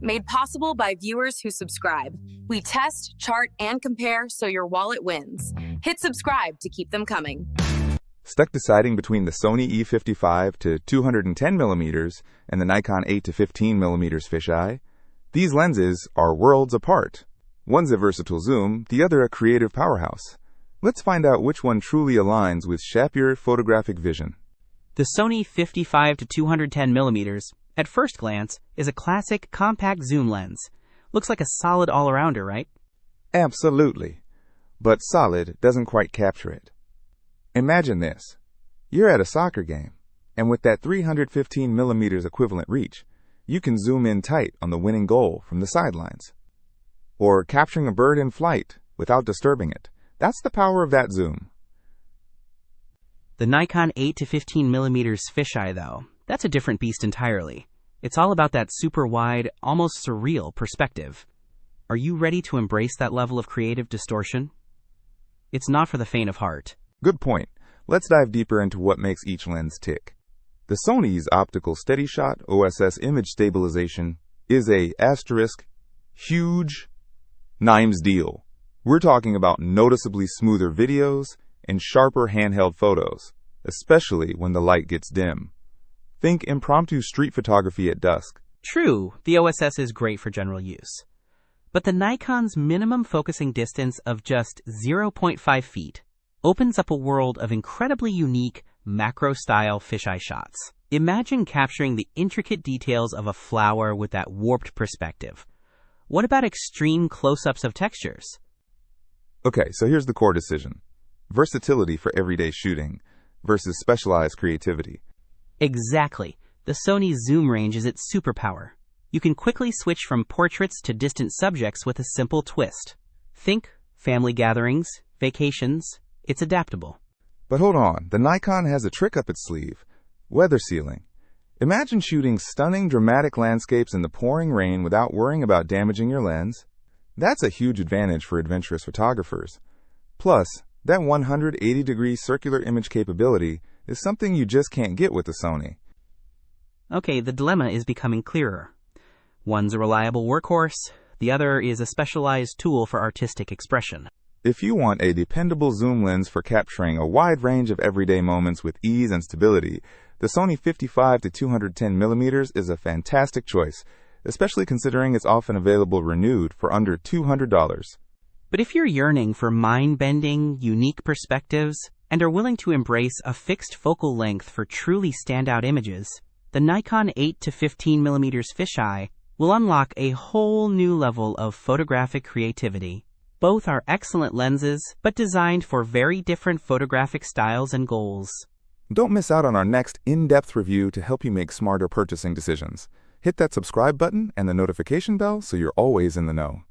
Made possible by viewers who subscribe. We test, chart, and compare so your wallet wins. Hit subscribe to keep them coming. Stuck deciding between the SONY E55 to 210mm and the Nikon 8-15mm fisheye? These lenses are worlds apart. One's a versatile zoom, the other a creative powerhouse. Let's find out which one truly aligns with sharper photographic vision. The SONY 55 to 210mm, at first glance, is a classic compact zoom lens. Looks like a solid all-arounder, right? Absolutely. But solid doesn't quite capture it. Imagine this. You're at a soccer game, and with that 315mm equivalent reach, you can zoom in tight on the winning goal from the sidelines. Or capturing a bird in flight without disturbing it. That's the power of that zoom. The Nikon 8-15mm fisheye, though, that's a different beast entirely. It's all about that super wide, almost surreal perspective. Are you ready to embrace that level of creative distortion? It's not for the faint of heart. Good point. Let's dive deeper into what makes each lens tick. The Sony's optical steady shot OSS image stabilization is a huge NIMS deal. We're talking about noticeably smoother videos and sharper handheld photos, especially when the light gets dim. Think impromptu street photography at dusk. True, the OSS is great for general use. But the Nikon's minimum focusing distance of just 0.5 feet opens up a world of incredibly unique macro-style fisheye shots. Imagine capturing the intricate details of a flower with that warped perspective. What about extreme close-ups of textures? Okay, so here's the core decision. Versatility for everyday shooting versus specialized creativity. Exactly. The Sony zoom range is its superpower. You can quickly switch from portraits to distant subjects with a simple twist. Think family gatherings, vacations. It's adaptable. But hold on, the Nikon has a trick up its sleeve. Weather sealing. Imagine shooting stunning dramatic landscapes in the pouring rain without worrying about damaging your lens. That's a huge advantage for adventurous photographers. Plus, that 180-degree circular image capability is something you just can't get with the Sony. Okay, the dilemma is becoming clearer. One's a reliable workhorse, the other is a specialized tool for artistic expression. If you want a dependable zoom lens for capturing a wide range of everyday moments with ease and stability, the Sony 55 to 210mm is a fantastic choice, especially considering it's often available renewed for under $200. But if you're yearning for mind-bending, unique perspectives, and are willing to embrace a fixed focal length for truly standout images, the Nikon 8-15mm fisheye will unlock a whole new level of photographic creativity. Both are excellent lenses, but designed for very different photographic styles and goals. Don't miss out on our next in-depth review to help you make smarter purchasing decisions. Hit that subscribe button and the notification bell so you're always in the know.